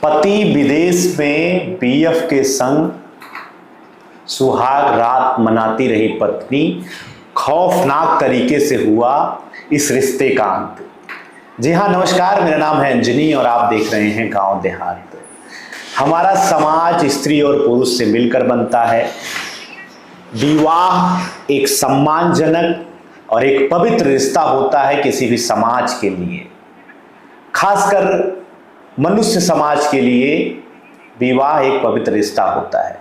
पति विदेश में बीएफ के संग सुहाग रात मनाती रही पत्नी, खौफनाक तरीके से हुआ इस रिश्ते का अंत। जी हाँ, नमस्कार, मेरा नाम है अंजनी और आप देख रहे हैं गांव देहात। हमारा समाज स्त्री और पुरुष से मिलकर बनता है। विवाह एक सम्मानजनक और एक पवित्र रिश्ता होता है किसी भी समाज के लिए, खासकर मनुष्य समाज के लिए विवाह एक पवित्र रिश्ता होता है।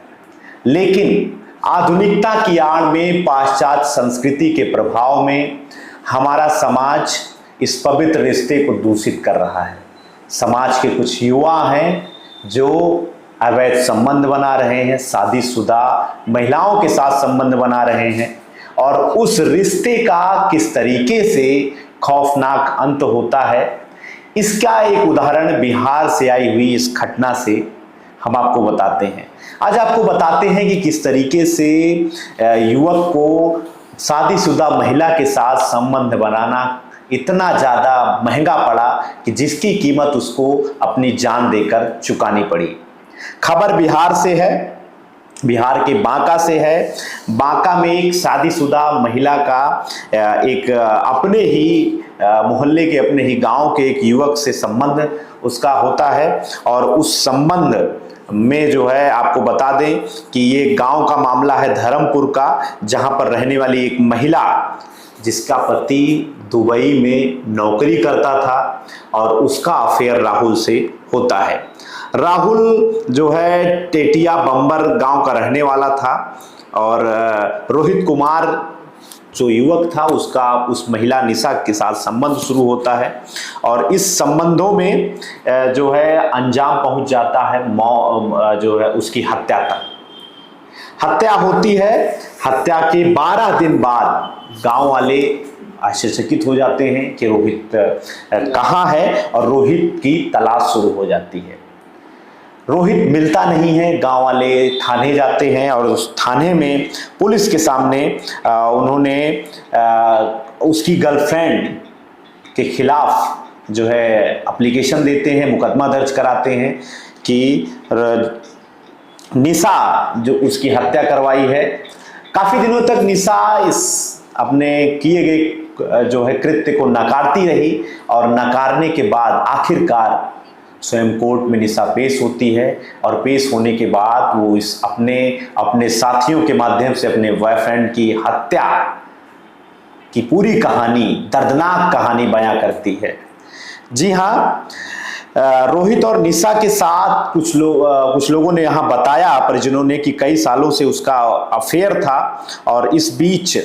लेकिन आधुनिकता की आड़ में, पाश्चात्य संस्कृति के प्रभाव में हमारा समाज इस पवित्र रिश्ते को दूषित कर रहा है। समाज के कुछ युवा हैं जो अवैध संबंध बना रहे हैं, शादीशुदा महिलाओं के साथ संबंध बना रहे हैं और उस रिश्ते का किस तरीके से खौफनाक अंत होता है, इसका एक उदाहरण बिहार से आई हुई इस घटना से हम आपको बताते हैं। आज आपको बताते हैं कि किस तरीके से युवक को शादीशुदा महिला के साथ संबंध बनाना इतना ज़्यादा महंगा पड़ा कि जिसकी कीमत उसको अपनी जान देकर चुकानी पड़ी। खबर बिहार से है, बिहार के बांका से है। बांका में एक शादीशुदा महिला का एक अपने ही मोहल्ले के, अपने ही गांव के एक युवक से संबंध उसका होता है और उस संबंध में जो है आपको बता दें कि ये गांव का मामला है धर्मपुर का, जहां पर रहने वाली एक महिला जिसका पति दुबई में नौकरी करता था और उसका अफेयर राहुल से होता है। राहुल जो है टेटिया बम्बर गांव का रहने वाला था और रोहित कुमार जो युवक था उसका उस महिला निशा के साथ संबंध शुरू होता है और इस संबंधों में जो है अंजाम पहुंच जाता है जो है उसकी हत्या तक। हत्या होती है। हत्या के 12 दिन बाद गांव वाले आश्चर्यचकित हो जाते हैं कि रोहित कहाँ है और रोहित की तलाश शुरू हो जाती है। रोहित मिलता नहीं है। गांव वाले थाने जाते हैं और उस थाने में पुलिस के सामने उन्होंने उसकी गर्लफ्रेंड के खिलाफ जो है एप्लीकेशन देते हैं, मुकदमा दर्ज कराते हैं कि निशा जो उसकी हत्या करवाई है। काफ़ी दिनों तक निशा इस अपने किए गए जो है कृत्य को नकारती रही और नकारने के बाद आखिरकार स्वयं कोर्ट में निशा पेश होती है और पेश होने के बाद वो इस अपने साथियों के माध्यम से अपने बॉयफ्रेंड की हत्या की पूरी कहानी, दर्दनाक कहानी बयां करती है। जी हाँ, रोहित और निशा के साथ कुछ लोगों ने यहाँ बताया, परिजनों ने, कि कई सालों से उसका अफेयर था और इस बीच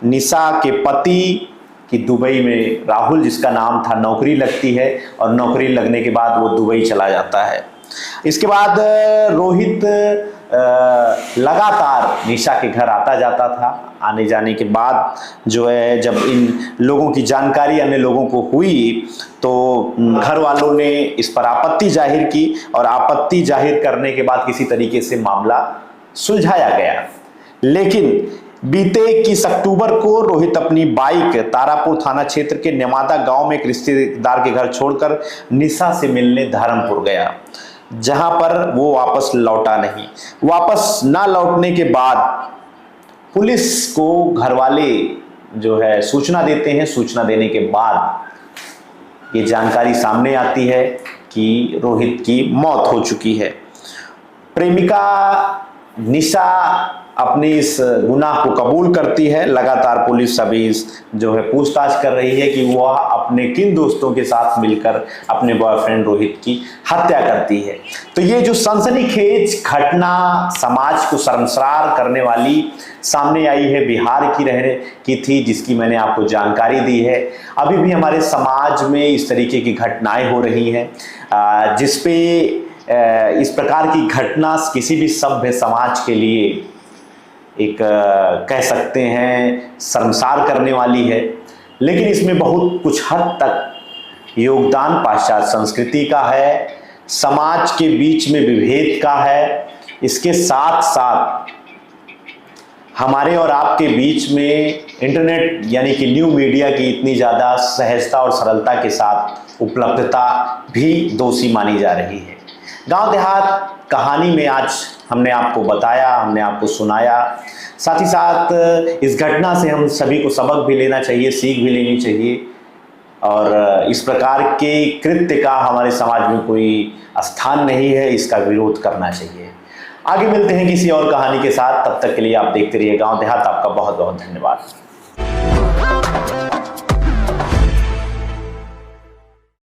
निशा के पति कि दुबई में राहुल जिसका नाम था नौकरी लगती है और नौकरी लगने के बाद वो दुबई चला जाता है। इसके बाद रोहित लगातार निशा के घर आता जाता था। आने जाने के बाद जो है जब इन लोगों की जानकारी अन्य लोगों को हुई तो घर वालों ने इस पर आपत्ति जाहिर की और आपत्ति जाहिर करने के बाद किसी तरीके से मामला सुलझाया गया। लेकिन बीते 21 अक्टूबर को रोहित अपनी बाइक तारापुर थाना क्षेत्र के नेमादा गांव में एक रिश्तेदार के घर छोड़कर निशा से मिलने धर्मपुर गया, जहां पर वो वापस लौटा नहीं। वापस ना लौटने के बाद पुलिस को घरवाले जो है सूचना देते हैं। सूचना देने के बाद ये जानकारी सामने आती है कि रोहित की मौत हो चुकी है। प्रेमिका निशा अपनी इस गुनाह को कबूल करती है। लगातार पुलिस अभी जो है पूछताछ कर रही है कि वह अपने किन दोस्तों के साथ मिलकर अपने बॉयफ्रेंड रोहित की हत्या करती है। तो ये जो सनसनीखेज घटना समाज को शर्मसार करने वाली सामने आई है, बिहार की रहने की थी, जिसकी मैंने आपको जानकारी दी है। अभी भी हमारे समाज में इस तरीके की घटनाएं हो रही हैं जिसपे इस प्रकार की घटना किसी भी सभ्य समाज के लिए एक कह सकते हैं शर्मसार करने वाली है। लेकिन इसमें बहुत कुछ हद तक योगदान पाश्चात्य संस्कृति का है, समाज के बीच में विभेद का है। इसके साथ साथ हमारे और आपके बीच में इंटरनेट यानी कि न्यू मीडिया की इतनी ज़्यादा सहजता और सरलता के साथ उपलब्धता भी दोषी मानी जा रही है। गांव देहात कहानी में आज हमने आपको बताया, हमने आपको सुनाया। साथ ही साथ इस घटना से हम सभी को सबक भी लेना चाहिए, सीख भी लेनी चाहिए और इस प्रकार के कृत्य का हमारे समाज में कोई स्थान नहीं है, इसका विरोध करना चाहिए। आगे मिलते हैं किसी और कहानी के साथ, तब तक के लिए आप देखते रहिए गांव देहात। आपका बहुत बहुत धन्यवाद।